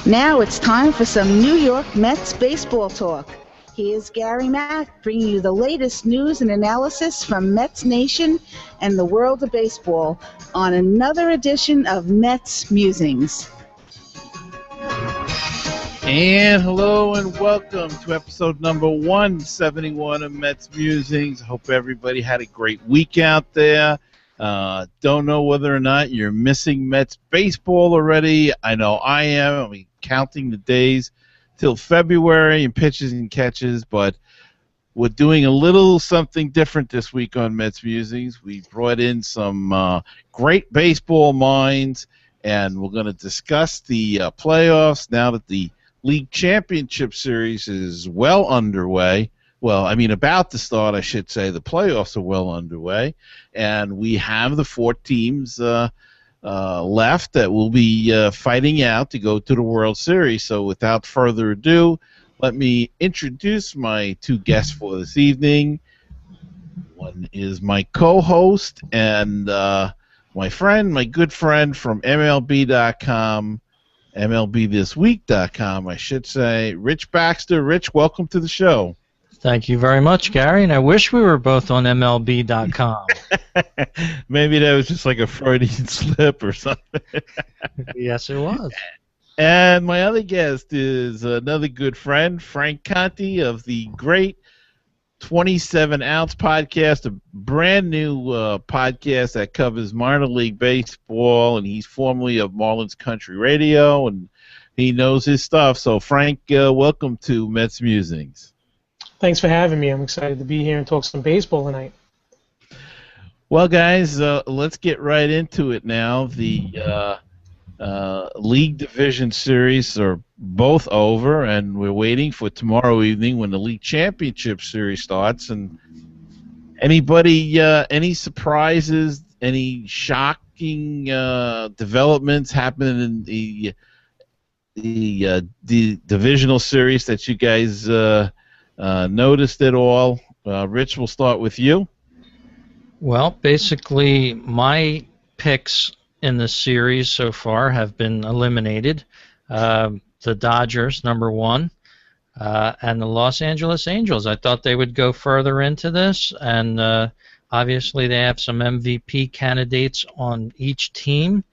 Now it's time for some New York Mets baseball talk. Here's Gary Mack bringing you the latest news and analysis from Mets Nation and the world of baseball on another edition of Mets Musings. And hello and welcome to episode number 171 of Mets Musings. Hope everybody had a great week out there. Don't know whether or not you're missing Mets baseball already. I know I am. I'm counting the days till February and pitches and catches, but we're doing a little something different this week on Mets Musings. We brought in some great baseball minds, and we're going to discuss the playoffs now that the League Championship Series is well underway. Well, I mean, about to start, I should say. The playoffs are well underway, and we have the 4 teams left that will be fighting out to go to the World Series. So without further ado, let me introduce my 2 guests for this evening. One is my co-host and my good friend from MLB.com, MLBthisweek.com, I should say, Rich Baxter. Rich, welcome to the show. Thank you very much, Gary, and I wish we were both on MLB.com. Maybe that was just like a Freudian slip or something. Yes, it was. And my other guest is another good friend, Frank Conti of the great 27-Ounce podcast, a brand new podcast that covers minor league baseball, and he's formerly of Marlins Country Radio, and he knows his stuff. So, Frank, welcome to Mets Musings. Thanks for having me. I'm excited to be here and talk some baseball tonight. Well, guys, let's get right into it now. The League Division Series are both over, and we're waiting for tomorrow evening when the League Championship Series starts. And any surprises, any shocking developments happening in the divisional series that you guys noticed at all? Rich, we'll start with you. Well, basically, my picks in the series so far have been eliminated. The Dodgers, number 1, and the Los Angeles Angels. I thought they would go further into this, and obviously they have some MVP candidates on each team,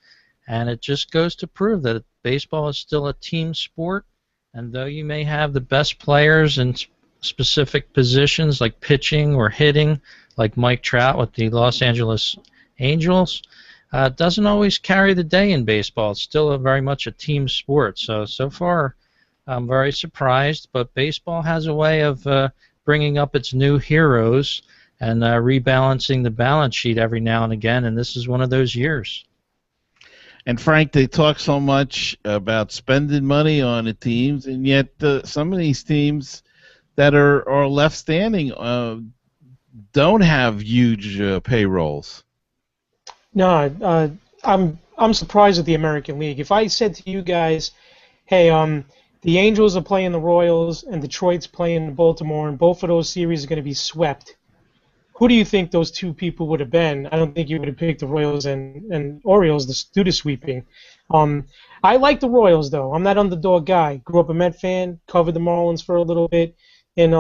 and it just goes to prove that baseball is still a team sport, and though you may have the best players in specific positions like pitching or hitting, like Mike Trout with the Los Angeles Angels, doesn't always carry the day in baseball. It's still very much a team sport. So far, I'm very surprised, but baseball has a way of bringing up its new heroes and rebalancing the balance sheet every now and again, and this is one of those years. And Frank, they talk so much about spending money on the teams, and yet some of these teams that are left standing don't have huge payrolls. No, I'm surprised at the American League. If I said to you guys, hey, the Angels are playing the Royals and Detroit's playing Baltimore, and both of those series are going to be swept, who do you think those 2 people would have been? I don't think you would have picked the Royals and Orioles to do the sweeping. I like the Royals, though. I'm that underdog guy. Grew up a Met fan, covered the Marlins for a little bit, and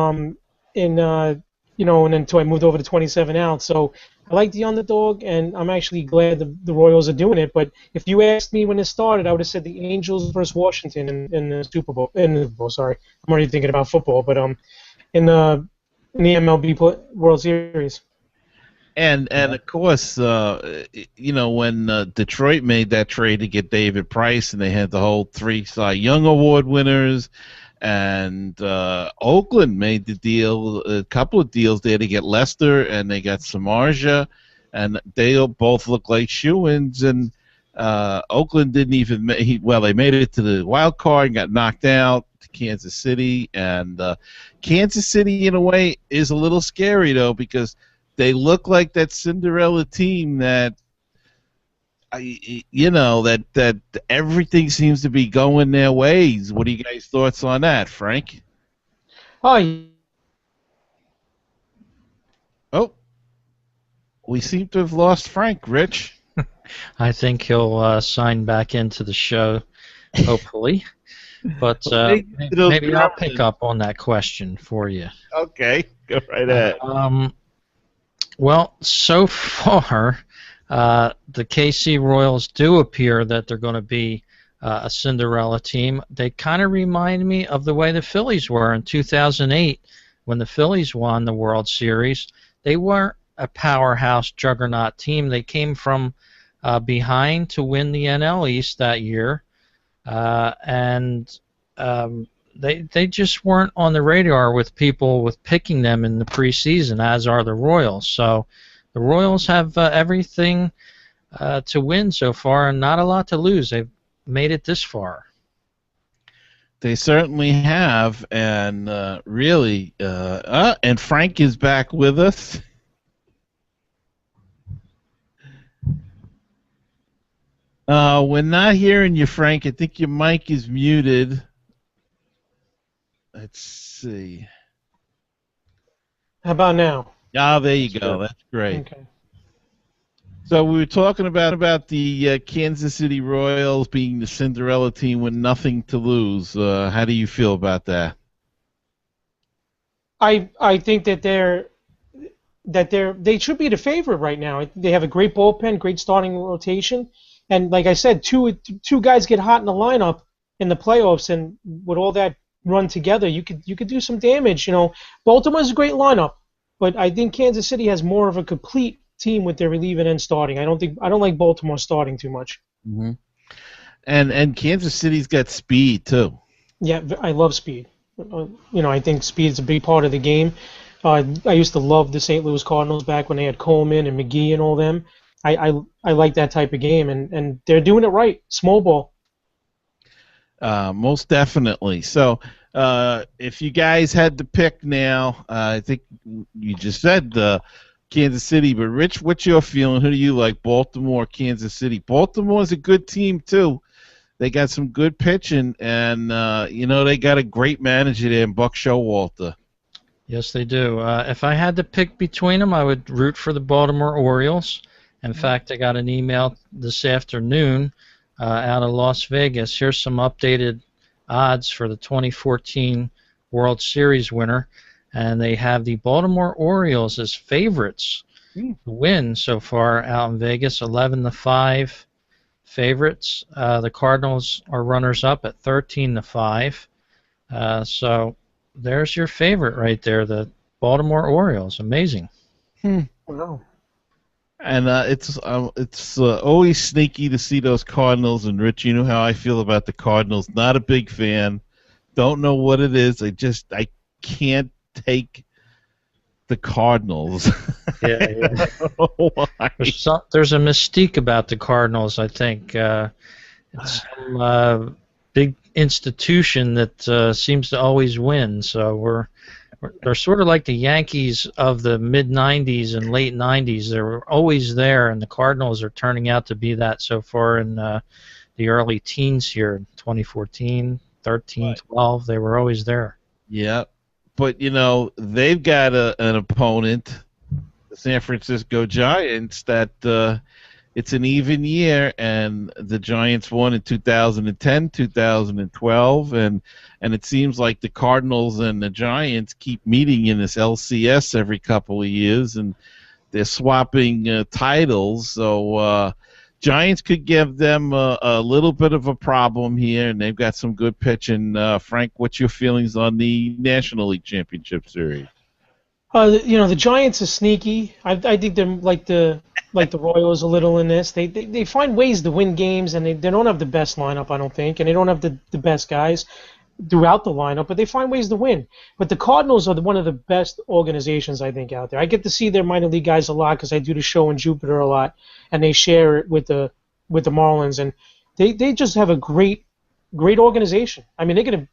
until I moved over to 27-Ounce. So I like the underdog, and I'm actually glad the Royals are doing it. But if you asked me when it started, I would have said the Angels versus Washington in the Super Bowl. Sorry, I'm already thinking about football, but in the MLB World Series. And of course, when Detroit made that trade to get David Price, and they had the whole 3 Cy Young Award winners, and Oakland made the deal, a couple of deals there to get Lester, and they got Samardzija, and they both look like shoo-ins, and Oakland didn't even they made it to the wild card and got knocked out to Kansas City, and Kansas City in a way is a little scary though, because they look like that Cinderella team that that everything seems to be going their ways. What are you guys' thoughts on that, Frank? Oh, we seem to have lost Frank. Rich? I think he'll sign back into the show, hopefully. But Those maybe I'll pick permanent- up on that question for you. Okay, go right ahead. Well, so far, the KC Royals do appear that they're going to be a Cinderella team. They kind of remind me of the way the Phillies were in 2008 when the Phillies won the World Series. They weren't a powerhouse juggernaut team. They came from behind to win the NL East that year, and they just weren't on the radar with people with picking them in the preseason, as are the Royals. So the Royals have everything to win so far and not a lot to lose. They've made it this far. They certainly have, and really, and Frank is back with us. We're not hearing you, Frank. I think your mic is muted. Let's see. How about now? Ah, there you go. That's great. Okay. So we were talking about the Kansas City Royals being the Cinderella team with nothing to lose. How do you feel about that? I think that they should be the favorite right now. They have a great bullpen, great starting rotation, and like I said, two guys get hot in the lineup in the playoffs, and with all that run together, you could do some damage. You know, Baltimore's a great lineup, but I think Kansas City has more of a complete team with their relieving and starting. I don't like Baltimore starting too much. Mm-hmm. And Kansas City's got speed too. Yeah, I love speed. I think speed's a big part of the game. I used to love the St. Louis Cardinals back when they had Coleman and McGee and all them. I like that type of game, and they're doing it right. Small ball. Most definitely. So, if you guys had to pick now, I think you just said Kansas City, but Rich, what's your feeling? Who do you like, Baltimore, Kansas City? Baltimore's a good team too. They got some good pitching, and they got a great manager there in Buck Showalter. Yes, they do. If I had to pick between them, I would root for the Baltimore Orioles. In fact, I got an email this afternoon out of Las Vegas. Here's some updated odds for the 2014 World Series winner, and they have the Baltimore Orioles as favorites to win so far out in Vegas, 11-5 favorites. The Cardinals are runners-up at 13-5. So there's your favorite right there, the Baltimore Orioles. Amazing. Wow. And it's always sneaky to see those Cardinals. And Rich, you know how I feel about the Cardinals. Not a big fan. Don't know what it is. I can't take the Cardinals. Yeah. There's a mystique about the Cardinals, I think. It's some big institution that seems to always win. So they're sort of like the Yankees of the mid-'90s and late '90s. They were always there, and the Cardinals are turning out to be that so far in the early teens here, 2014, 13, right. 12. They were always there. Yeah, but, they've got an opponent, the San Francisco Giants, that it's an even year, and the Giants won in 2010, 2012, and it seems like the Cardinals and the Giants keep meeting in this LCS every couple of years, and they're swapping titles. So Giants could give them a little bit of a problem here, and they've got some good pitching. Frank, what's your feelings on the National League Championship Series? The Giants are sneaky. I think they're like the Royals a little in this. They find ways to win games, and they don't have the best lineup, I don't think, and they don't have the best guys throughout the lineup, but they find ways to win. But the Cardinals are one of the best organizations, I think, out there. I get to see their minor league guys a lot because I do the show in Jupiter a lot, and they share it with the Marlins, and they just have a great organization. I mean,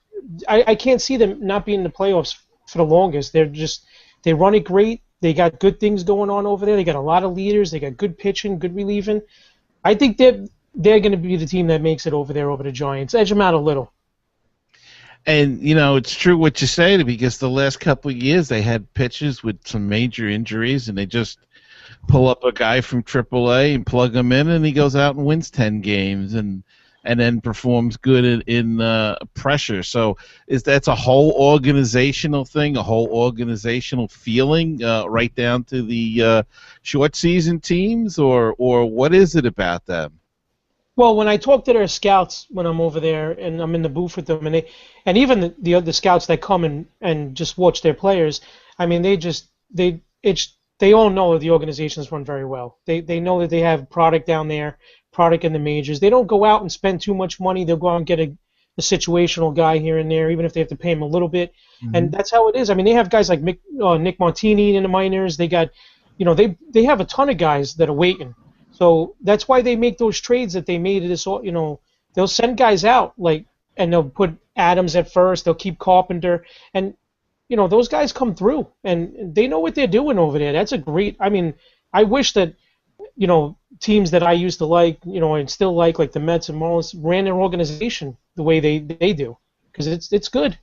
I can't see them not being in the playoffs for the longest. They run it great. They got good things going on over there. They got a lot of leaders. They got good pitching, good relieving. I think they're going to be the team that makes it over there over the Giants. Edge them out a little. And, it's true what you say, because the last couple of years they had pitchers with some major injuries, and they just pull up a guy from AAA and plug him in, and he goes out and wins 10 games. And and then performs good in pressure. So that's a whole organizational thing, a whole organizational feeling, right down to the short season teams, or what is it about them? Well, when I talk to their scouts when I'm over there and I'm in the booth with them, and even the other scouts that come and just watch their players, I mean, they all know the organizations run very well. They know that they have product down there, product in the majors. They don't go out and spend too much money. They'll go out and get a situational guy here and there, even if they have to pay him a little bit. Mm-hmm. And that's how it is. I mean, they have guys like Nick Martini in the minors. They got, they have a ton of guys that are waiting. So that's why they make those trades that they made. They'll send guys out and they'll put Adams at first. They'll keep Carpenter, and those guys come through and they know what they're doing over there. That's a great. I mean, I wish that teams that I used to like, and still like the Mets and Marlins, ran their organization the way they do, because it's good.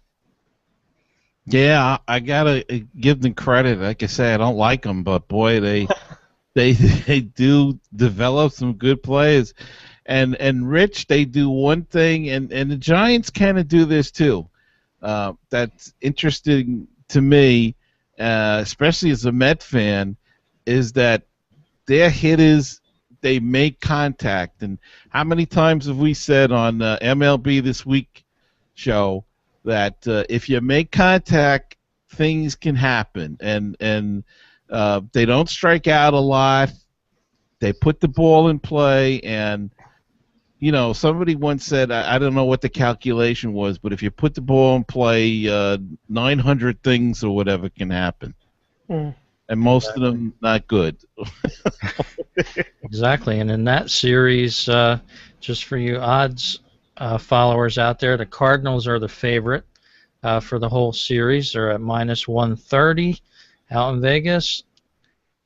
Yeah, I gotta give them credit. Like I say, I don't like them, but boy, they do develop some good players. And Rich, they do one thing, and the Giants kind of do this too. That's interesting to me, especially as a Met fan, is that their hitters, they make contact. And how many times have we said on MLB This Week show that if you make contact, things can happen. And they don't strike out a lot. They put the ball in play, and somebody once said, I don't know what the calculation was, but if you put the ball in play, 900 things or whatever can happen. Mm. And most of them not good. Exactly. And in that series, just for you odds followers out there, the Cardinals are the favorite for the whole series. They're at minus 130 out in Vegas.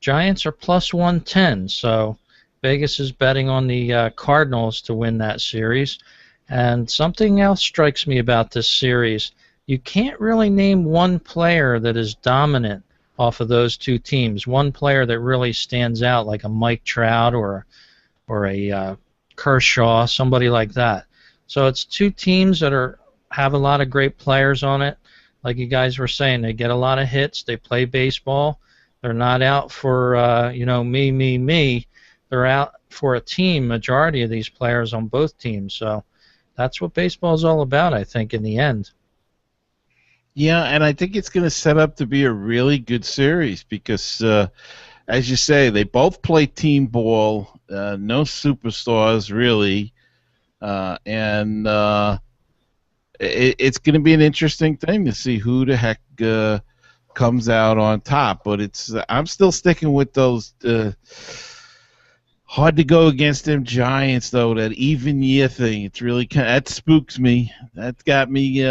Giants are plus 110. So Vegas is betting on the Cardinals to win that series. And something else strikes me about this series. You can't really name one player that is dominant off of those two teams. One player that really stands out, like a Mike Trout or a Kershaw, somebody like that. So it's two teams that have a lot of great players on it. Like you guys were saying, they get a lot of hits. They play baseball. They're not out for me. They're out for a team. Majority of these players on both teams. So that's what baseball is all about, I think, in the end. Yeah, and I think it's going to set up to be a really good series because, as you say, they both play team ball, no superstars really, and it's going to be an interesting thing to see who the heck comes out on top. But I'm still sticking with those. Hard to go against them Giants, though. That even year thing, it's really that spooks me. That's got me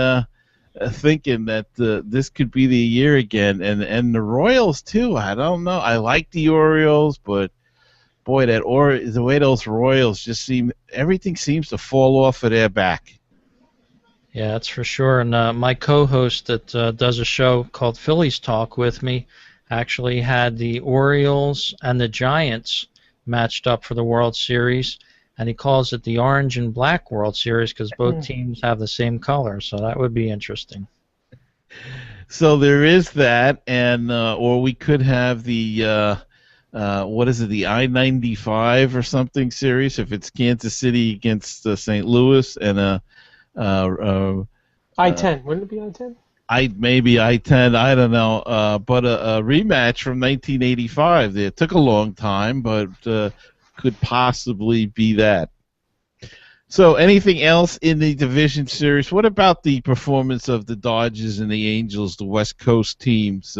thinking that this could be the year again, and the Royals too. I don't know. I like the Orioles, but boy, the way those Royals just everything seems to fall off of their back. Yeah, that's for sure. And my co-host that does a show called Phillies Talk with me actually had the Orioles and the Giants matched up for the World Series, and he calls it the Orange and Black World Series because both teams have the same color, so that would be interesting. So there is that, and or we could have the what is it, the I-95 or something series if it's Kansas City against St. Louis, and I-10. Wouldn't it be I-10? Maybe I-10, I don't know, but a rematch from 1985. It took a long time, but could possibly be that. So anything else in the division series? What about the performance of the Dodgers and the Angels, the West Coast teams?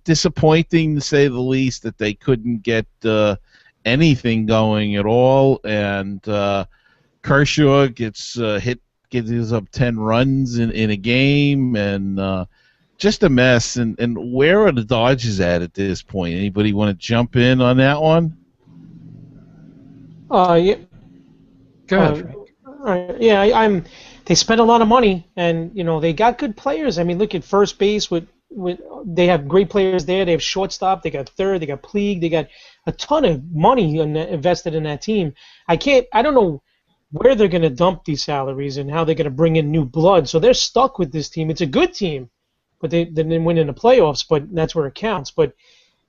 Disappointing, to say the least, that they couldn't get anything going at all, and Kershaw gets gives up 10 runs in a game, and just a mess. And where are the Dodgers at this point? Anybody want to jump in on that one? Yeah. Go ahead, Frank. Yeah, they spent a lot of money, and they got good players. I mean, look at first base with they have great players there. They have shortstop. They got third. They got Puig. They got a ton of money invested in that team. I don't know where they're going to dump these salaries and how they're going to bring in new blood. So they're stuck with this team. It's a good team, but they didn't win in the playoffs, but that's where it counts. But,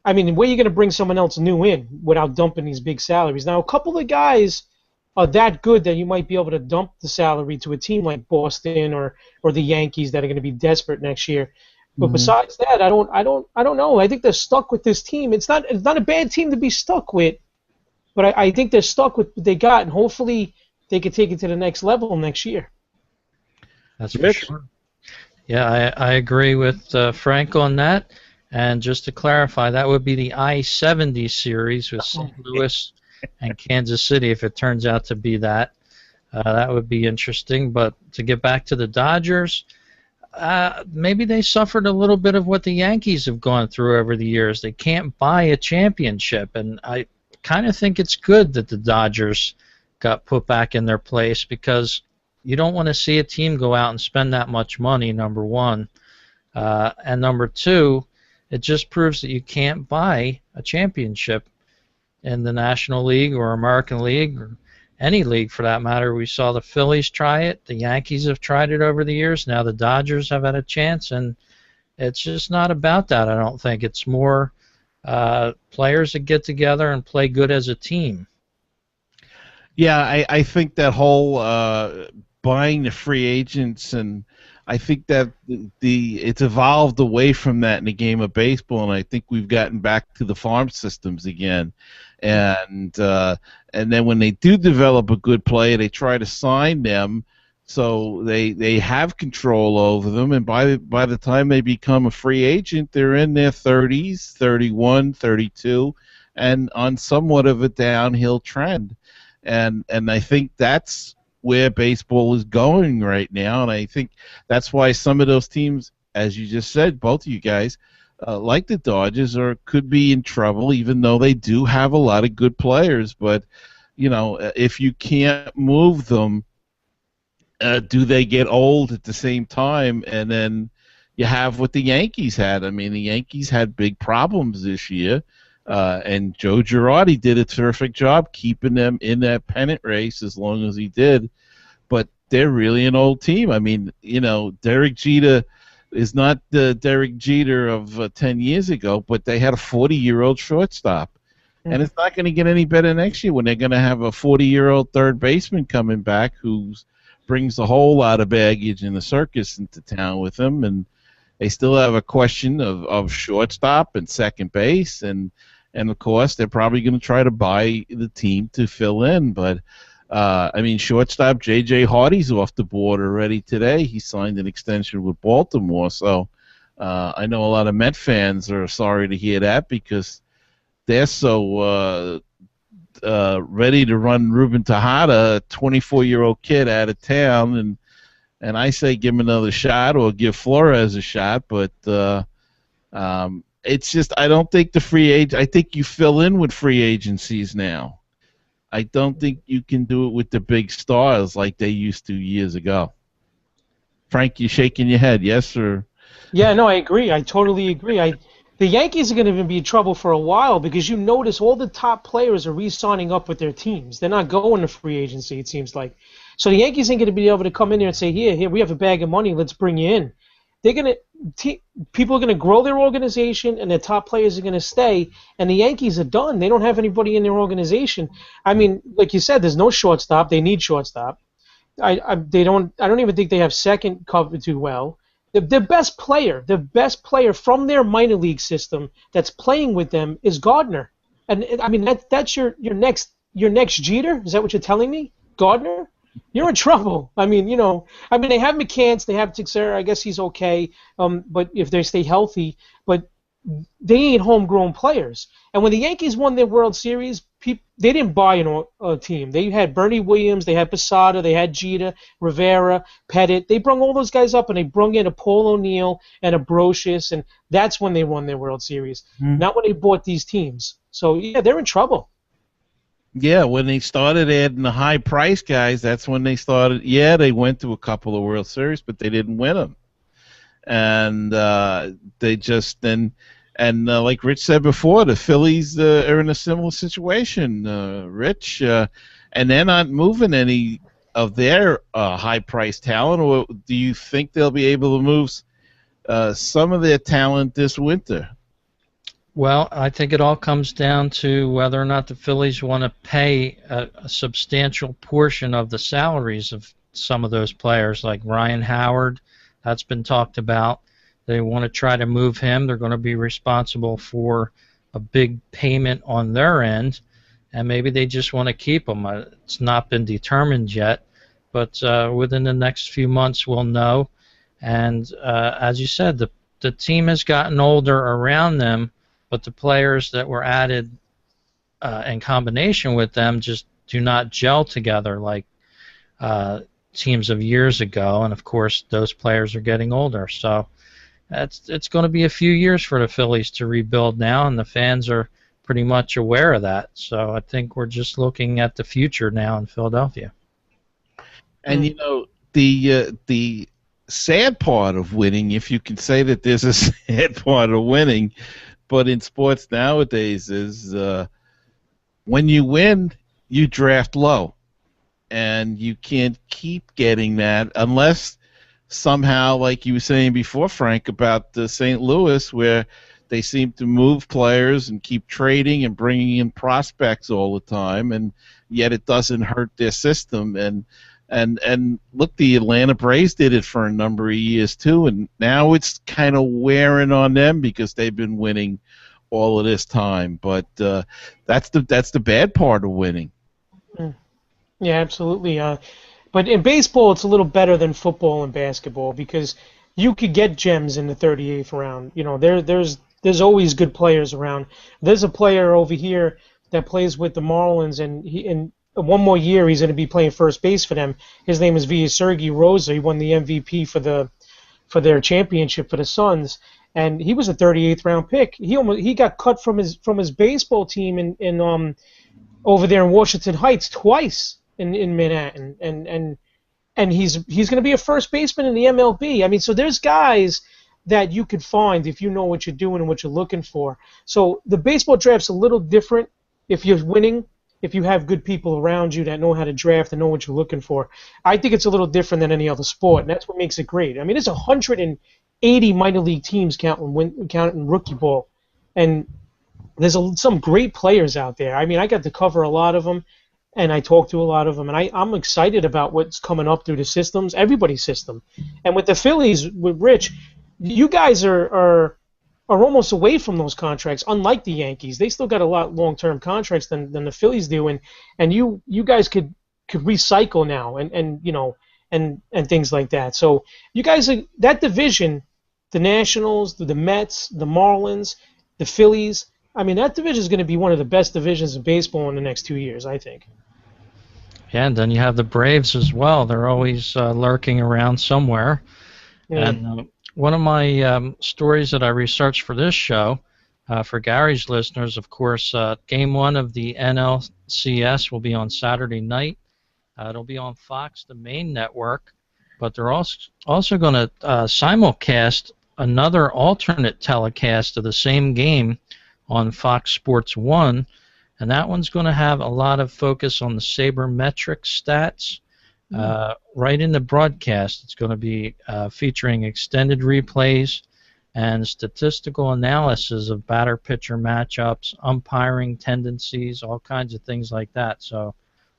I mean, where are you going to bring someone else new in without dumping these big salaries? Now, a couple of guys are that good that you might be able to dump the salary to a team like Boston or the Yankees that are going to be desperate next year. But besides that, I don't know. I think they're stuck with this team. It's not a bad team to be stuck with, but I think they're stuck with what they got, and hopefully they can take it to the next level next year. That's for sure. Yeah, I agree with Frank on that. And just to clarify, that would be the I-70 series with St. Louis and Kansas City if it turns out to be that. That would be interesting. But to get back to the Dodgers, maybe they suffered a little bit of what the Yankees have gone through over the years. They can't buy a championship, and I kind of think it's good that the Dodgers got put back in their place because you don't want to see a team go out and spend that much money, number one. And number two, it just proves that you can't buy a championship in the National League or American League or any league for that matter. We saw the Phillies try it. The Yankees have tried it over the years. Now the Dodgers have had a chance, and it's just not about that, I don't think. It's more players that get together and play good as a team. Yeah, I think that whole buying the free agents, and I think that it's evolved away from that in the game of baseball, and I think we've gotten back to the farm systems again. And then when they do develop a good player, they try to sign them so they have control over them, and by the time they become a free agent, they're in their 30s, 31, 32, and on somewhat of a downhill trend. And I think that's where baseball is going right now, and I think that's why some of those teams, as you just said, both of you guys, like the Dodgers, could be in trouble, even though they do have a lot of good players. But if you can't move them, do they get old at the same time? And then you have what the Yankees had. I mean, the Yankees had big problems this year. And Joe Girardi did a terrific job keeping them in that pennant race as long as he did. But they're really an old team. I mean, Derek Jeter is not the Derek Jeter of 10 years ago, but they had a 40-year-old shortstop. And it's not going to get any better next year when they're going to have a 40-year-old third baseman coming back who brings a whole lot of baggage in the circus into town with him. And they still have a question of shortstop and second base, and of course they're probably going to try to buy the team to fill in. But I mean, shortstop J.J. Hardy's off the board already today. He signed an extension with Baltimore, so I know a lot of Met fans are sorry to hear that because they're so ready to run Ruben Tejada, a 24-year-old kid, out of town, and I say give him another shot or give Flores a shot, but it's just I don't think the free agent. I think you fill in with free agencies now. I don't think you can do it with the big stars like they used to years ago. Frank, you shaking your head, yes or? Yeah, no, I agree. I totally agree. The Yankees are going to be in trouble for a while because you notice all the top players are re-signing up with their teams. They're not going to free agency, it seems like. So the Yankees ain't going to be able to come in there and say, here, we have a bag of money, let's bring you in. People are going to grow their organization, and their top players are going to stay, and the Yankees are done. They don't have anybody in their organization. I mean, like you said, there's no shortstop. They need shortstop. I don't even think they have second cover too well. The best player from their minor league system that's playing with them is Gardner. And I mean that's your next Jeter? Is that what you're telling me? Gardner? You're in trouble. I mean, they have McCants, they have Teixeira. I guess he's okay. But if they stay healthy, but they ain't homegrown players. And when the Yankees won their World Series, they didn't buy a team. They had Bernie Williams, they had Posada, they had Jeter, Rivera, Pettit. They brung all those guys up, and they brung in a Paul O'Neill and a Brocious, and that's when they won their World Series. Not when they bought these teams. So, yeah, they're in trouble. Yeah, when they started adding the high-price guys, that's when they started. Yeah, they went to a couple of World Series, but they didn't win them. And they just then, and like Rich said before, the Phillies are in a similar situation, Rich, and they're not moving any of their high-priced talent, or do you think they'll be able to move some of their talent this winter? Well, I think it all comes down to whether or not the Phillies want to pay a substantial portion of the salaries of some of those players, like Ryan Howard. That's been talked about. They want to try to move him. They're going to be responsible for a big payment on their end, and maybe they just want to keep him. It's not been determined yet, but within the next few months we'll know. And as you said, the team has gotten older around them, but the players that were added in combination with them just do not gel together like teams of years ago. And of course, those players are getting older. So it's going to be a few years for the Phillies to rebuild now, and the fans are pretty much aware of that. So I think we're just looking at the future now in Philadelphia. And you know, the sad part of winning, if you can say that there's a sad part of winning, but in sports nowadays is when you win, you draft low, and you can't keep getting that unless somehow, like you were saying before, Frank, about the St. Louis, where they seem to move players and keep trading and bringing in prospects all the time, and yet it doesn't hurt their system. And look, the Atlanta Braves did it for a number of years too, and now it's kind of wearing on them because they've been winning all of this time. But that's the bad part of winning. Yeah, absolutely. But in baseball, it's a little better than football and basketball because you could get gems in the 38th round. You know, there's always good players around. There's a player over here that plays with the Marlins, and in one more year he's going to be playing first base for them. His name is Sergei Rosa. He won the MVP for their championship for the Suns, and he was a 38th round pick. He got cut from his baseball team in over there in Washington Heights twice in Manhattan, and he's going to be a first baseman in the MLB. I mean, so there's guys that you could find if you know what you're doing and what you're looking for. So the baseball draft's a little different if you're winning, if you have good people around you that know how to draft and know what you're looking for. I think it's a little different than any other sport, and that's what makes it great. I mean, there's 180 minor league teams counting rookie ball, and there's some great players out there. I mean, I got to cover a lot of them, and I talked to a lot of them, and I'm excited about what's coming up through the systems, everybody's system. And with the Phillies, with Rich, you guys are almost away from those contracts, unlike the Yankees. They still got a lot long-term contracts than the Phillies do, and you guys could recycle now and things like that. So you guys are, that division, the Nationals, the Mets, the Marlins, the Phillies, I mean, that division is going to be one of the best divisions of baseball in the next 2 years, I think. Yeah, and then you have the Braves as well. They're always lurking around somewhere. Yeah. And one of my stories that I researched for this show, for Gary's listeners, of course, Game 1 of the NLCS will be on Saturday night. It'll be on Fox, the main network, but they're also going to simulcast another alternate telecast of the same game on Fox Sports 1, and that one's going to have a lot of focus on the sabermetric stats. Right in the broadcast, it's going to be featuring extended replays and statistical analysis of batter-pitcher matchups, umpiring tendencies, all kinds of things like that. So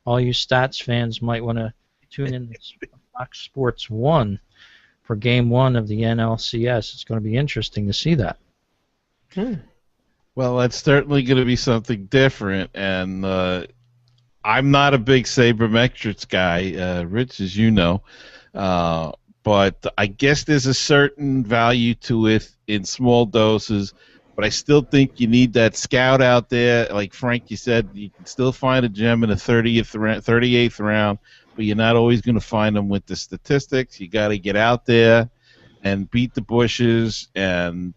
all you stats fans might want to tune in to Fox Sports 1 for Game 1 of the NLCS. It's going to be interesting to see that. Well, that's certainly going to be something different, and I'm not a big sabermetrics guy, Rich, as you know, but I guess there's a certain value to it in small doses, but I still think you need that scout out there. Like Frank, you said, you can still find a gem in the 38th round, but you're not always going to find them with the statistics. You got to get out there and beat the bushes and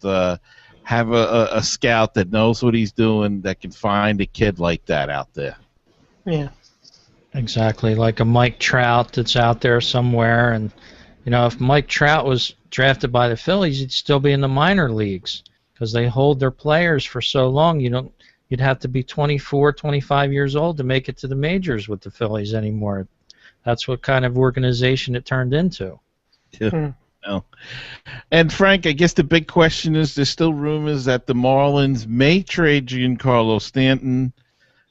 have a scout that knows what he's doing, that can find a kid like that out there. Yeah. Exactly, like a Mike Trout that's out there somewhere. And, you know, if Mike Trout was drafted by the Phillies, he'd still be in the minor leagues because they hold their players for so long. You'd have to be 24, 25 years old to make it to the majors with the Phillies anymore. that's what kind of organization it turned into. Yeah. No. And Frank, I guess the big question is: there's still rumors that the Marlins may trade Giancarlo Stanton.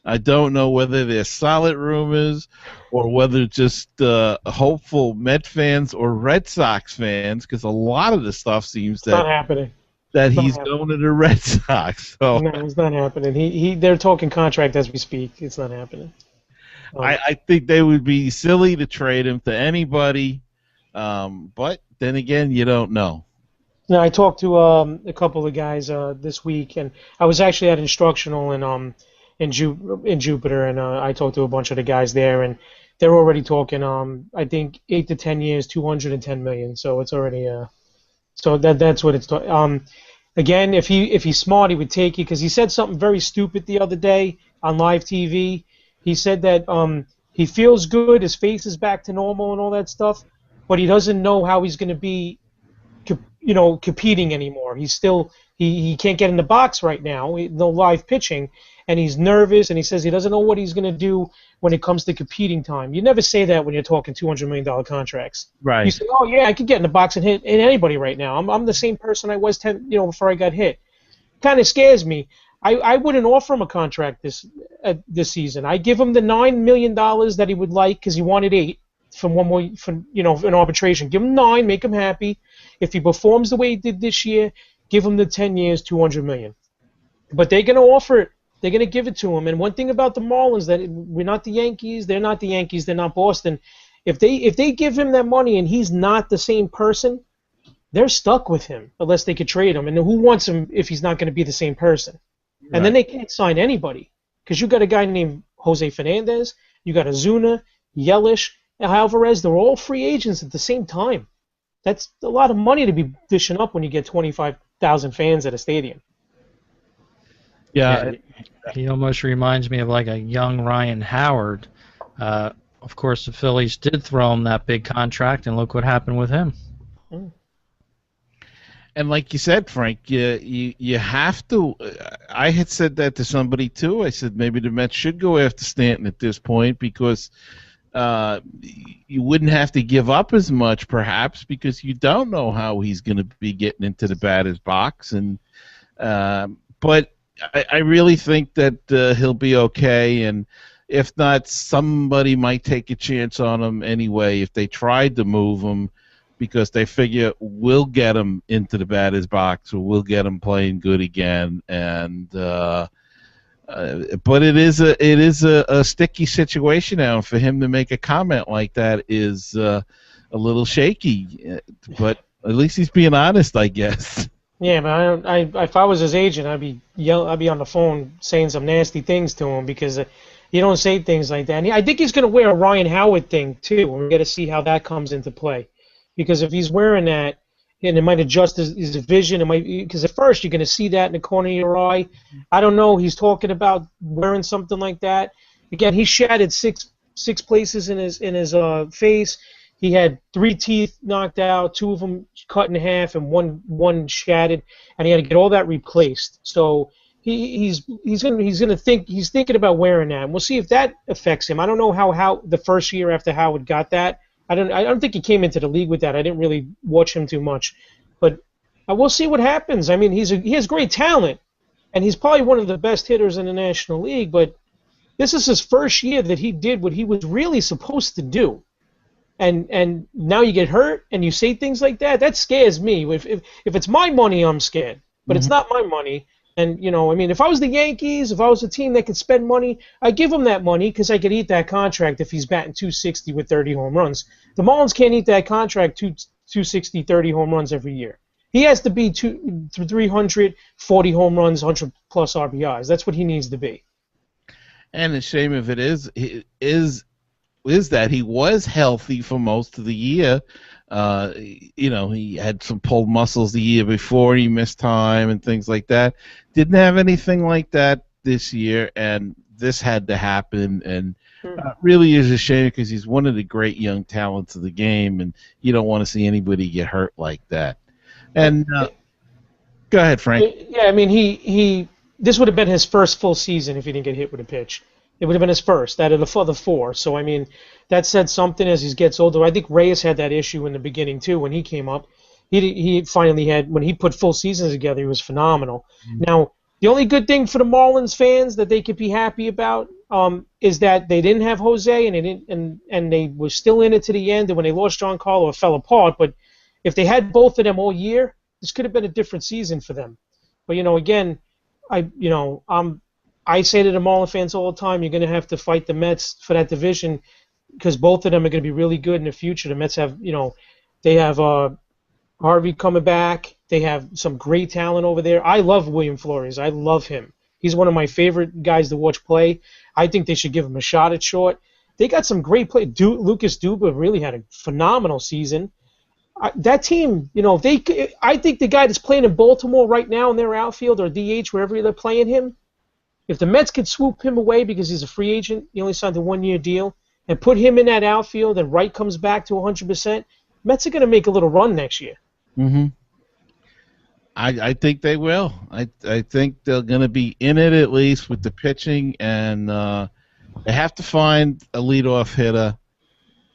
I don't know whether they're solid rumors or whether just hopeful Met fans or Red Sox fans, because a lot of the stuff seems It's not happening. that It's not he's happening. going to the Red Sox. So No, it's not happening. They're talking contract as we speak. It's not happening. I think they would be silly to trade him to anybody. But then again, you don't know. No, I talked to a couple of guys this week, and I was actually at instructional in Jupiter, and I talked to a bunch of the guys there, and they're already talking. I think 8 to 10 years, 210 million. So it's already so that's what it's. Again, if he's smart, he would take it, because he said something very stupid the other day on live TV. He said that he feels good, his face is back to normal and all that stuff, but he doesn't know how he's going to be, competing anymore. He's still he can't get in the box right now, no live pitching, and he's nervous, and he says he doesn't know what he's going to do when it comes to competing time. You never say that when you're talking $200 million contracts. Right. You say, oh yeah, I could get in the box and hit anybody right now. I'm the same person I was before I got hit. Kind of scares me. I wouldn't offer him a contract this season. I give him the $9 million that he would like, because he wanted 8 from one more an arbitration. Give him 9, make him happy. If he performs the way he did this year, give him the 10 years, $200 million. But they're going to offer it. They're going to give it to him. And one thing about the Marlins, that we're not the Yankees. They're not the Yankees. They're not Boston. If they give him that money and he's not the same person, they're stuck with him unless they could trade him. And who wants him if he's not going to be the same person? Right. And then they can't sign anybody, because you got a guy named Jose Fernandez, you got Azuna, Yelich, Alvarez. They're all free agents at the same time. That's a lot of money to be dishing up when you get 25,000 fans at a stadium. Yeah. He almost reminds me of like a young Ryan Howard. Of course, the Phillies did throw him that big contract, and look what happened with him. And like you said, Frank, you have to. I had said that to somebody too. I said maybe the Mets should go after Stanton at this point, because you wouldn't have to give up as much, perhaps, because you don't know how he's going to be getting into the batter's box. And but I really think that he'll be okay. And if not, somebody might take a chance on him anyway if they tried to move him, because they figure we'll get him into the batter's box, or we'll get him playing good again. And but it is a sticky situation now. For him to make a comment like that is a little shaky. But at least he's being honest, I guess. Yeah, but if I was his agent, I'd be on the phone saying some nasty things to him, because you don't say things like that. And I think he's going to wear a Ryan Howard thing too. We're going to see how that comes into play. Because if he's wearing that, and it might adjust his vision, because at first you're going to see that in the corner of your eye. I don't know. He's talking about wearing something like that. Again, he shattered six places in his face. He had 3 teeth knocked out, 2 of them cut in half, and one shattered, and he had to get all that replaced. So he's thinking about wearing that, and we'll see if that affects him. I don't know how the first year after Howard got that. I don't think he came into the league with that. I didn't really watch him too much, but we'll see what happens. I mean, he has great talent, and he's probably one of the best hitters in the National League. But this is his first year that he did what he was really supposed to do, and now you get hurt and you say things like that. That scares me. If it's my money, I'm scared, but it's not my money. And, if I was the Yankees, if I was a team that could spend money, I'd give him that money, because I could eat that contract if he's batting 260 with 30 home runs. The Marlins can't eat that contract, 260, 30 home runs every year. He has to be 340 home runs, 100-plus RBIs. That's what he needs to be. And the shame of it is that he was healthy for most of the year. He had some pulled muscles the year before, he missed time and things like that. Didn't have anything like that this year, and this had to happen, and really is a shame, because he's one of the great young talents of the game, and you don't want to see anybody get hurt like that. And go ahead, Frank. Yeah, I mean, this would have been his first full season if he didn't get hit with a pitch. It would have been his first out of the four. So I mean, that said something as he gets older. I think Reyes had that issue in the beginning too when he came up. He finally had when he put full seasons together. He was phenomenal. Now the only good thing for the Marlins fans that they could be happy about is that they didn't have Jose and they didn't, and they were still in it to the end. And when they lost Giancarlo, it fell apart. But if they had both of them all year, this could have been a different season for them. But again, I say to the Marlins fans all the time, you're going to have to fight the Mets for that division because both of them are going to be really good in the future. The Mets have, they have Harvey coming back. They have some great talent over there. I love William Flores. I love him. He's one of my favorite guys to watch play. I think they should give him a shot at short. They got some great play. Lucas Duba really had a phenomenal season. That team, I think the guy that's playing in Baltimore right now in their outfield or DH, wherever they're playing him, if the Mets could swoop him away because he's a free agent, he only signed a one-year deal, and put him in that outfield and Wright comes back to 100%, Mets are going to make a little run next year. Mm-hmm. I think they will. I think they're going to be in it at least with the pitching, and they have to find a leadoff hitter.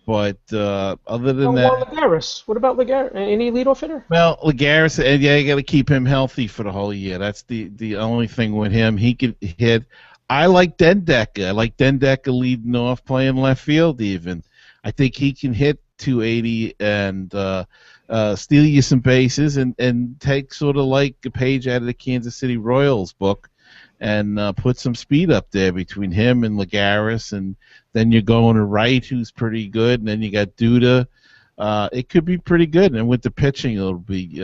But other than that, Lagares. What about Lagares? Any leadoff hitter? Well, Lagares, yeah, you got to keep him healthy for the whole year. That's the only thing with him. He can hit. I like Dendecker. I like Dendecker leading off, playing left field even. I think he can hit 280 and steal you some bases and take sort of like a page out of the Kansas City Royals book and put some speed up there between him and Lagares, and then you're going to Wright, who's pretty good, and then you got Duda. It could be pretty good, and with the pitching, it'll be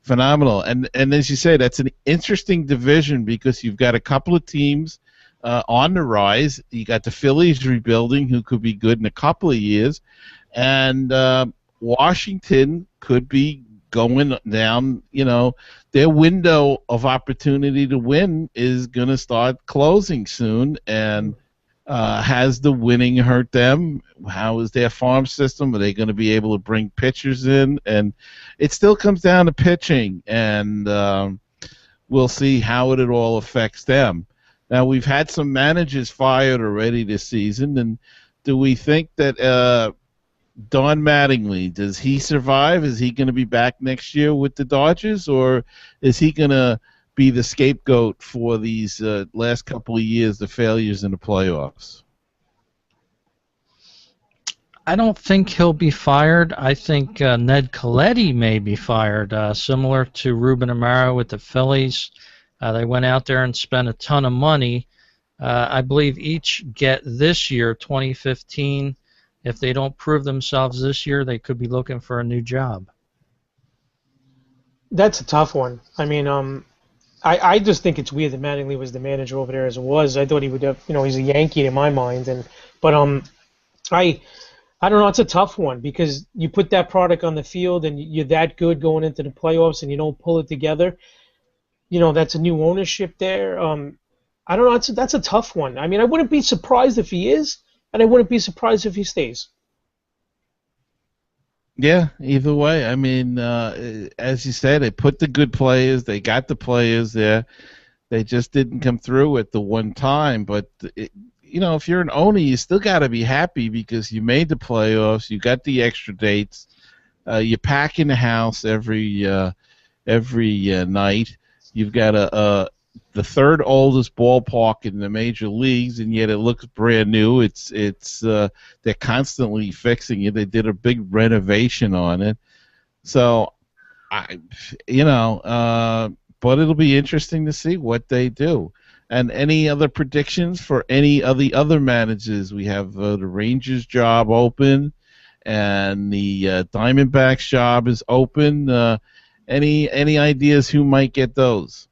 phenomenal. And as you say, that's an interesting division because you've got a couple of teams on the rise. You got the Phillies rebuilding, who could be good in a couple of years, and Washington could be going down. Their window of opportunity to win is going to start closing soon, and has the winning hurt them? How is their farm system? Are they going to be able to bring pitchers in? And it still comes down to pitching, and we'll see how it all affects them. Now, we've had some managers fired already this season, and do we think that Don Mattingly, does he survive? Is he going to be back next year with the Dodgers, or is he going to be the scapegoat for these last couple of years, the failures in the playoffs? I don't think he'll be fired. I think Ned Colletti may be fired, similar to Ruben Amaro with the Phillies. They went out there and spent a ton of money. I believe each get this year, 2015. If they don't prove themselves this year, they could be looking for a new job. That's a tough one. I mean, I just think it's weird that Mattingly was the manager over there as it was. I thought he would have, he's a Yankee in my mind, but I don't know. It's a tough one because you put that product on the field and you're that good going into the playoffs and you don't pull it together. That's a new ownership there. I don't know. That's a tough one. I mean, I wouldn't be surprised if he is, and I wouldn't be surprised if he stays. Yeah, either way. I mean, as you said, they put the good players. They got the players there. They just didn't come through at the one time. But, if you're an owner, you still got to be happy because you made the playoffs. You got the extra dates. You're packing the house every night. You've got the third oldest ballpark in the major leagues, and yet it looks brand new. They're constantly fixing it. They did a big renovation on it, so but it'll be interesting to see what they do. And any other predictions for any of the other managers? We have the Rangers job open, and the Diamondbacks job is open. Any ideas who might get those?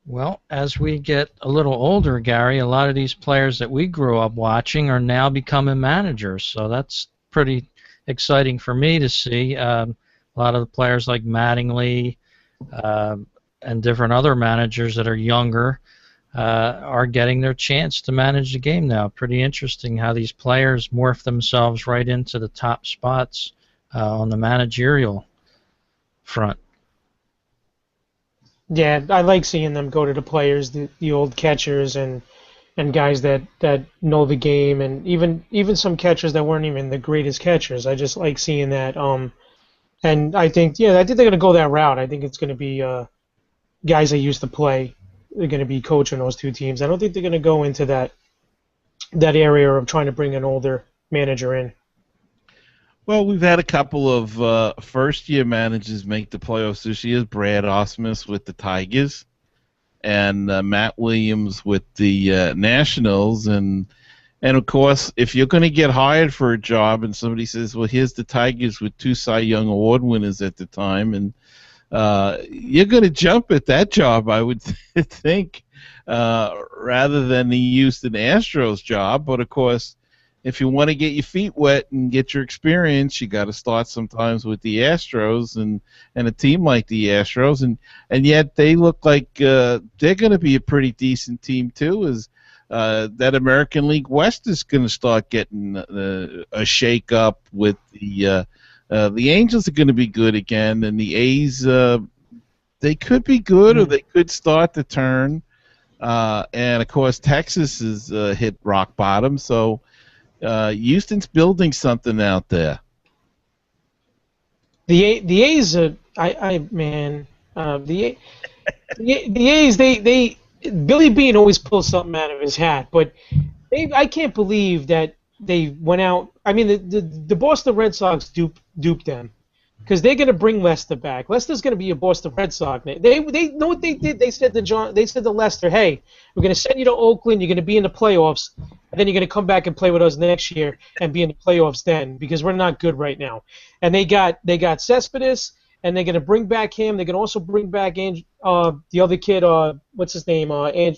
Well, as we get a little older, Gary, a lot of these players that we grew up watching are now becoming managers. So that's pretty exciting for me to see. A lot of the players like Mattingly and different other managers that are younger are getting their chance to manage the game now. Pretty interesting how these players morph themselves right into the top spots on the managerial front. Yeah, I like seeing them go to the players, the old catchers and guys that know the game, and even some catchers that weren't even the greatest catchers. I just like seeing that. And I think they're gonna go that route. I think it's gonna be guys that used to play. They're gonna be coaching those two teams. I don't think they're gonna go into that area of trying to bring an older manager in. Well, we've had a couple of first-year managers make the playoffs this year. Brad Osmus with the Tigers, and Matt Williams with the Nationals, and of course, if you're going to get hired for a job, and somebody says, "Well, here's the Tigers with 2 Cy Young Award winners at the time," and you're going to jump at that job, I would think, rather than the Houston Astros job. But of course, if you want to get your feet wet and get your experience, you got to start sometimes with the Astros and a team like the Astros, and yet they look like they're going to be a pretty decent team too. As that American League West is going to start getting a shake up with the Angels are going to be good again, and the A's they could be good or they could start to turn, and of course Texas has hit rock bottom, so. Houston's building something out there. The A's the A's they Billy Beane always pulls something out of his hat, but I can't believe that they went out. I mean, the Boston Red Sox duped them because they're going to bring Lester back. Lester's going to be a Boston Red Sox. They know what they did. They said to Lester, "Hey, we're going to send you to Oakland. You're going to be in the playoffs, and then you're going to come back and play with us next year and be in the playoffs then because we're not good right now." And they got Cespedes, and they're going to bring back him. They're going to also bring back the other kid. What's his name? They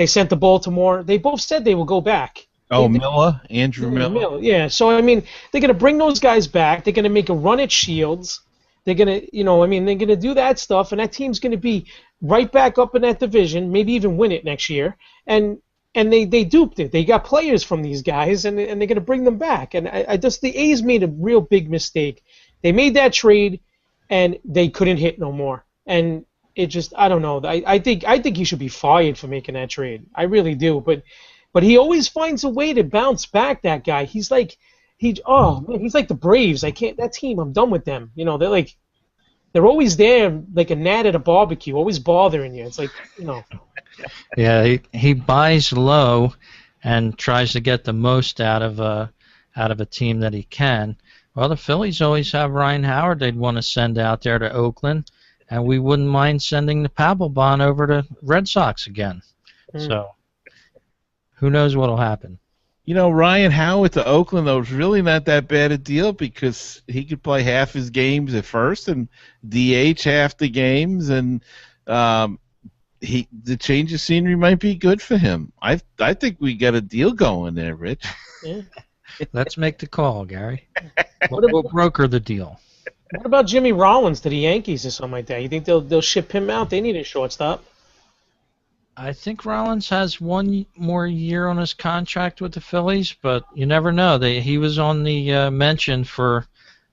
sent to Baltimore. They both said they will go back. Miller, Andrew Miller. Yeah, so I mean, they're going to bring those guys back. They're going to make a run at Shields. They're going to, they're going to do that stuff, and that team's going to be right back up in that division, maybe even win it next year. And they duped it. They got players from these guys, and they're going to bring them back. And the A's made a real big mistake. They made that trade, and they couldn't hit no more. And it just, I don't know. I think he should be fired for making that trade. I really do. But he always finds a way to bounce back. That guy, he's like the Braves. That team. I'm done with them. They're always there, like a gnat at a barbecue, always bothering you. It's like. Yeah, he buys low and tries to get the most out of a team that he can. Well, the Phillies always have Ryan Howard they'd want to send out there to Oakland, and we wouldn't mind sending the Papelbon over to Red Sox again. So. Who knows what'll happen? Ryan Howard to Oakland, though, was really not that bad a deal because he could play half his games at first and DH half the games, and the change of scenery might be good for him. I think we got a deal going there, Rich. Yeah. Let's make the call, Gary. We'll broker the deal. What about Jimmy Rollins to the Yankees or something like that? You think they'll ship him out? They need a shortstop. I think Rollins has one more year on his contract with the Phillies, but you never know. He was on the mention for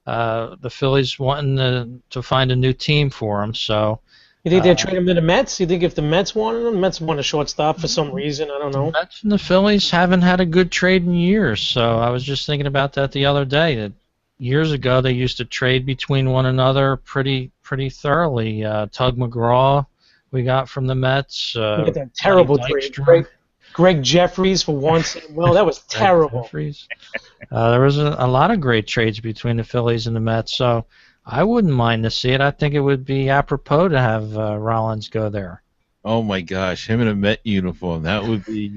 the Phillies wanting to find a new team for him. So you think they'd trade him to the Mets? You think if the Mets wanted him, the Mets want a shortstop for some reason? I don't know. The Mets and the Phillies haven't had a good trade in years, so I was just thinking about that the other day. That years ago they used to trade between one another pretty thoroughly. Tug McGraw. We got from the Mets. That terrible trade. Greg Jeffries for once. Well, that was terrible. There was a lot of great trades between the Phillies and the Mets, so I wouldn't mind to see it. I think it would be apropos to have Rollins go there. Oh, my gosh. Him in a Met uniform. That would be...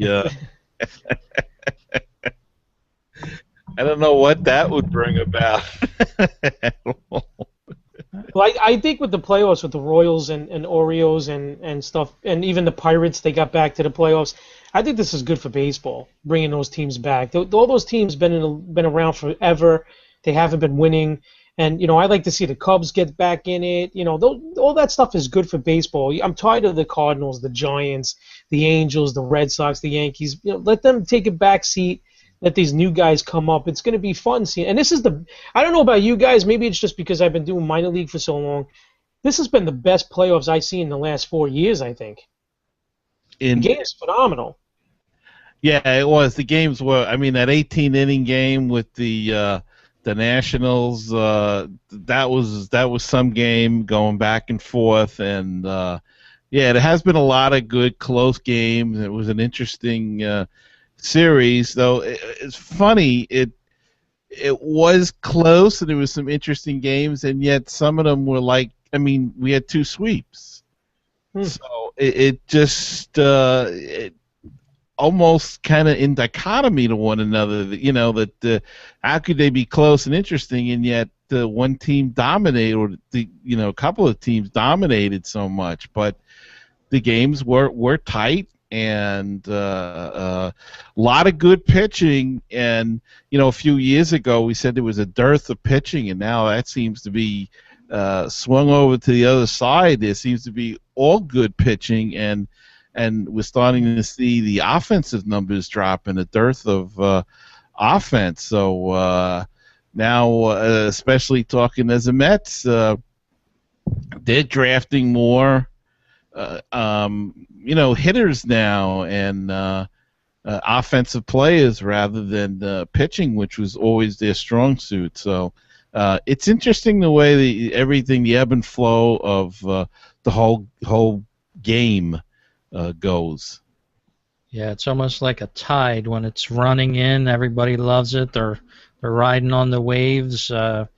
I don't know what that would bring about. Well, I think with the playoffs, with the Royals and Orioles and stuff, and even the Pirates, they got back to the playoffs. I think this is good for baseball, bringing those teams back. All those teams been around forever. They haven't been winning, and I like to see the Cubs get back in it. All that stuff is good for baseball. I'm tired of the Cardinals, the Giants, the Angels, the Red Sox, the Yankees. Let them take a back seat. Let these new guys come up. It's going to be fun seeing. And this is I don't know about you guys. Maybe it's just because I've been doing minor league for so long. this has been the best playoffs I've seen in the last 4 years, I think. The game is phenomenal. Yeah, it was. The games were. I mean, that 18-inning game with the Nationals. That was some game going back and forth, and yeah, there has been a lot of good close games. It was an interesting series, though. It's funny. It was close, and there was some interesting games, and yet some of them were like. I mean, we had two sweeps, so it just. Almost kind of in dichotomy to one another. That how could they be close and interesting, and yet one team dominated, or a couple of teams dominated so much. But the games were tight, and a lot of good pitching. And a few years ago we said there was a dearth of pitching, and now that seems to be swung over to the other side. There seems to be all good pitching, and we're starting to see the offensive numbers drop and a dearth of offense. So now, especially talking as a Mets, they're drafting more, hitters now and offensive players rather than pitching, which was always their strong suit. So it's interesting the way the ebb and flow of the whole game goes. Yeah, it's almost like a tide. When it's running in, everybody loves it. They're riding on the waves, and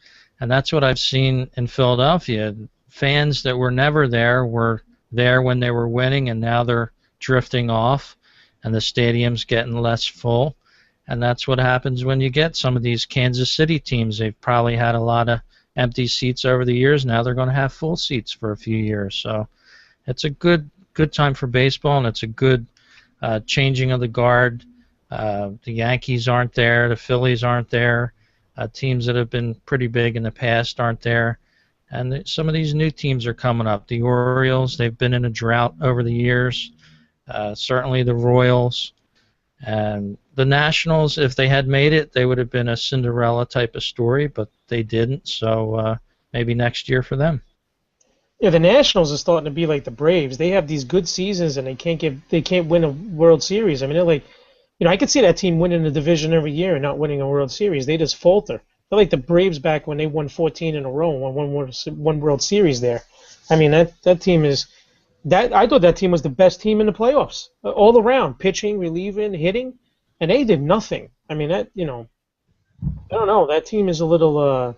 that's what I've seen in Philadelphia. Fans that were never there were there when they were winning, and now they're drifting off, and the stadium's getting less full. And that's what happens when you get some of these Kansas City teams. They've probably had a lot of empty seats over the years. Now they're going to have full seats for a few years. So it's a good time for baseball, and it's a good changing of the guard. The Yankees aren't there, the Phillies aren't there, teams that have been pretty big in the past aren't there, and some of these new teams are coming up. The Orioles, they've been in a drought over the years. Certainly the Royals, and the Nationals, if they had made it, they would have been a Cinderella type of story, but they didn't, so maybe next year for them. Yeah, the Nationals are starting to be like the Braves. They have these good seasons, and they can't win a World Series. I mean, they're like, I could see that team winning the division every year and not winning a World Series. They just falter. They're like the Braves back when they won 14 in a row and won one World Series there. I mean, that team is that. I thought that team was the best team in the playoffs, all around, pitching, relieving, hitting, and they did nothing. I mean, I don't know. That team is a little.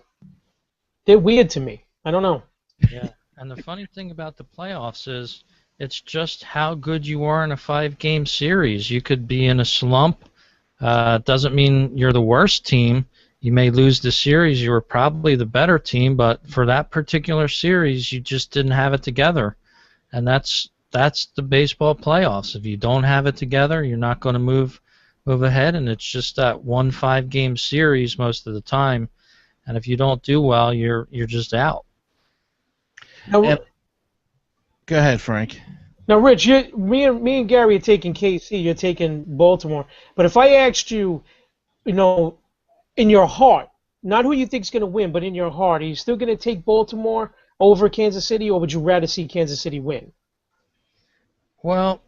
They're weird to me. I don't know. Yeah. And the funny thing about the playoffs is it's just how good you are in a 5-game series. You could be in a slump. Doesn't mean you're the worst team. You may lose the series. You were probably the better team, but for that particular series, you just didn't have it together. And that's the baseball playoffs. If you don't have it together, you're not going to move ahead, and it's just that 1 5-game series most of the time. And if you don't do well, you're just out. Now, go ahead, Frank. Now, Rich, me and Gary are taking KC. You're taking Baltimore. But if I asked you, in your heart, not who you think is going to win, but in your heart, are you still going to take Baltimore over Kansas City, or would you rather see Kansas City win? Well,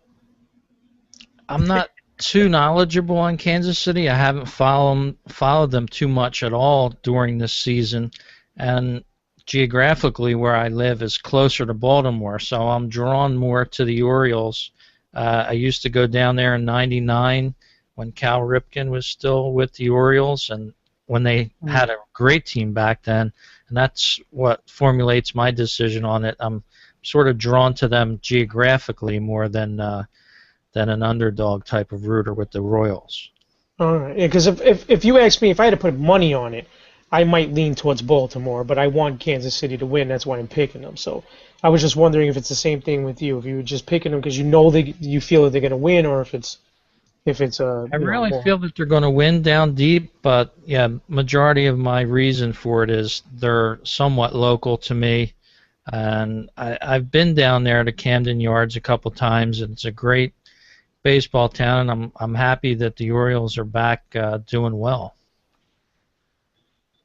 I'm not too knowledgeable on Kansas City. I haven't followed them too much at all during this season, and geographically where I live is closer to Baltimore, so I'm drawn more to the Orioles. I used to go down there in '99 when Cal Ripken was still with the Orioles, and when they had a great team back then, and that's what formulates my decision on it. I'm sort of drawn to them geographically more than an underdog type of rooter with the Royals. All right, because if you ask me, if I had to put money on it, I might lean towards Baltimore, but I want Kansas City to win. That's why I'm picking them. So I was just wondering if it's the same thing with you. If you were just picking them because you feel that they're going to win, or if it's I really feel that they're going to win down deep, but yeah, majority of my reason for it is they're somewhat local to me, and I've been down there to Camden Yards a couple times, and it's a great baseball town, and I'm happy that the Orioles are back doing well.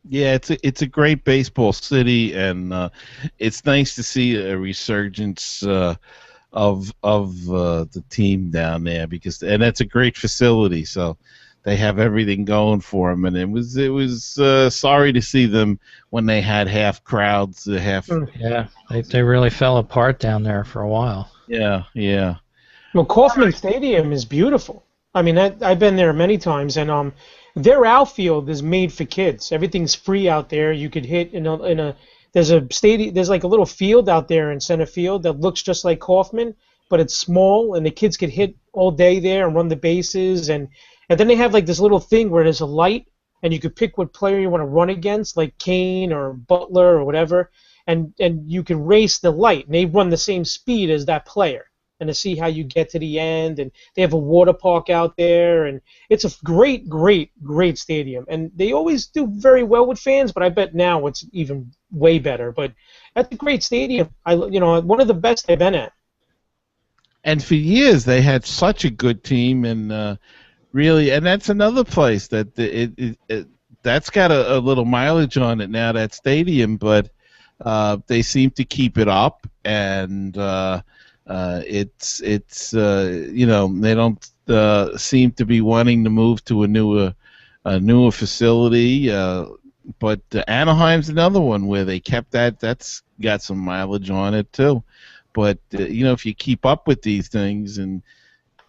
Yeah, it's a great baseball city, and it's nice to see a resurgence of the team down there and that's a great facility. So they have everything going for them, and it was sorry to see them when they had half crowds, half. Mm. Yeah, they really fell apart down there for a while. Yeah, yeah. Well, Kauffman Stadium is beautiful. I mean, I've been there many times, and their outfield is made for kids. Everything's free out there. You could hit in a there's a stadium. There's like a little field out there in center field that looks just like Kauffman, but it's small, and the kids could hit all day there and run the bases, and then they have like this little thing where there's a light, and you could pick what player you want to run against, like Kane or Butler or whatever, and you can race the light, and they run the same speed as that player and to see how you get to the end. And they have a water park out there, and it's a great, great, great stadium. And they always do very well with fans, but I bet now it's even way better. But that's a great stadium. One of the best I've been at. And for years they had such a good team, and really, and that's another place that that's got a little mileage on it now, that stadium, but they seem to keep it up, and it's they don't seem to be wanting to move to a newer facility, but Anaheim's another one where they kept that's got some mileage on it too. But if you keep up with these things and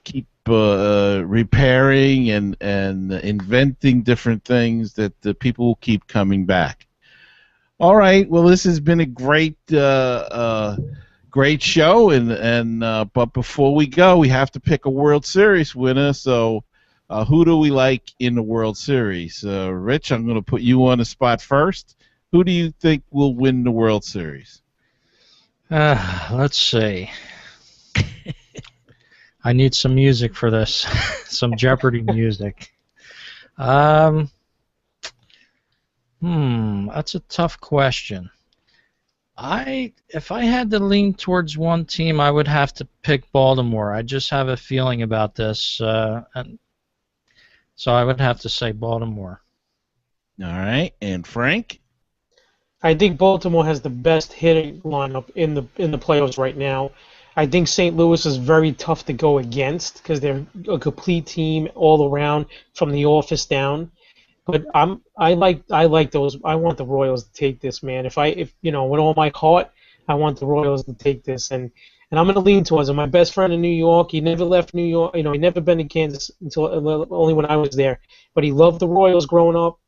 keep repairing and inventing different things, that the people will keep coming back. All right. Well, this has been a great great show, and but before we go, we have to pick a World Series winner. So, who do we like in the World Series? Rich, I'm going to put you on the spot first. Who do you think will win the World Series? Let's see. I need some music for this, some Jeopardy music. That's a tough question. If I had to lean towards one team, I would have to pick Baltimore. I just have a feeling about this, and so I would have to say Baltimore. All right, and Frank? I think Baltimore has the best hitting lineup in the playoffs right now. I think St. Louis is very tough to go against because they're a complete team all around from the office down. But I like those. I want the Royals to take this, man. If with all my heart, I want the Royals to take this, and I'm going to lean towards him. My best friend in New York, he never left New York. He never been to Kansas until only when I was there. But he loved the Royals growing up.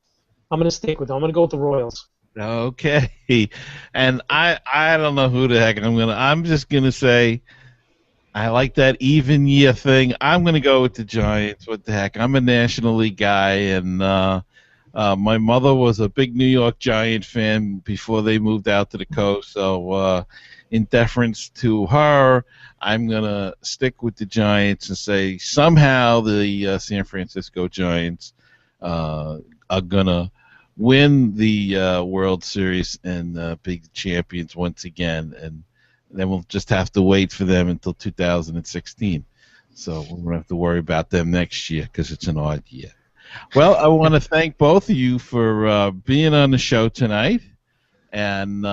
I'm going to stick with him. I'm going to go with the Royals. Okay, and I don't know who the heck I'm just gonna say I like that even year thing. I'm gonna go with the Giants. What the heck? I'm a National League guy, and my mother was a big New York Giant fan before they moved out to the coast. So in deference to her, I'm gonna stick with the Giants and say somehow the San Francisco Giants are gonna win the World Series and be champions once again, and then we'll just have to wait for them until 2016. So we won't have to worry about them next year because it's an odd year. Well, I want to thank both of you for being on the show tonight. And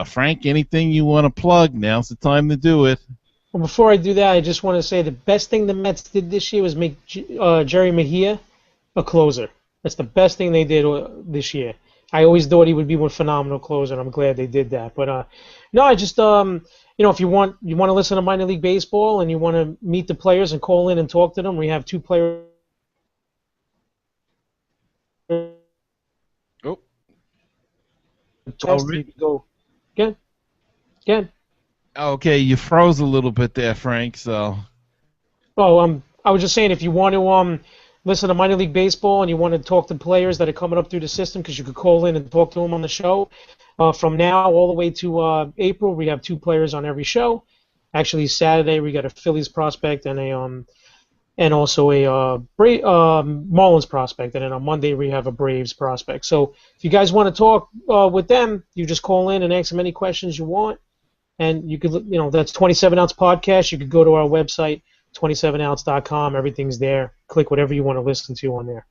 Frank, anything you want to plug, now's the time to do it. Well, before I do that, I just want to say the best thing the Mets did this year was make Jerry Mejia a closer. That's the best thing they did this year. I always thought he would be a phenomenal closer, and I'm glad they did that. But no, I just if you want to listen to minor league baseball and you want to meet the players and call in and talk to them, we have two players. Oh, You can go again. Okay, you froze a little bit there, Frank. So. Oh, I was just saying if you want to listen to minor league baseball and you want to talk to players that are coming up through the system, because you could call in and talk to them on the show. From now all the way to April, we have two players on every show. Actually, Saturday we got a Phillies prospect and also a Marlins prospect, and then on Monday we have a Braves prospect. So if you guys want to talk with them, you just call in and ask them any questions you want, and you could that's 27 Ounce Podcast. You could go to our website, 27ounce.com. Everything's there. Click whatever you want to listen to on there.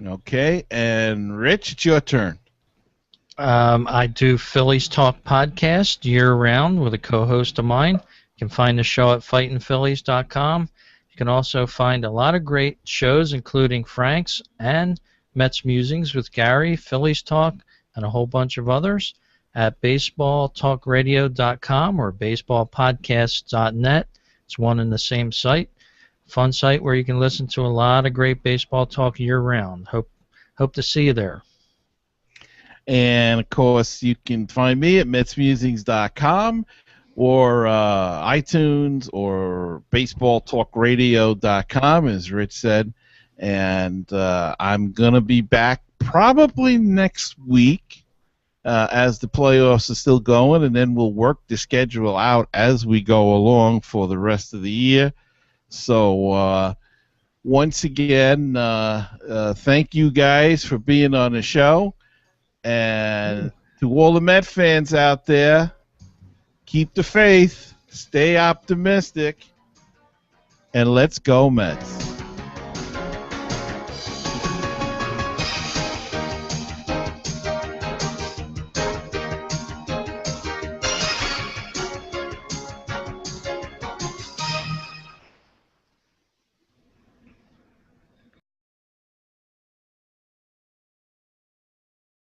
Okay, and Rich, it's your turn. I do Phillies Talk podcast year round with a co-host of mine. You can find the show at fightinphillies.com. You can also find a lot of great shows, including Frank's and Mets Musings with Gary, Phillies Talk, and a whole bunch of others at baseballtalkradio.com or baseballpodcasts.net. It's one and the same site. Fun site where you can listen to a lot of great baseball talk year round. Hope to see you there. And, of course, you can find me at MetsMusings.com or iTunes or BaseballTalkRadio.com, as Rich said. And I'm going to be back probably next week as the playoffs are still going, and then we'll work the schedule out as we go along for the rest of the year. So once again, thank you guys for being on the show. And to all the Met fans out there, keep the faith, stay optimistic, and let's go Mets.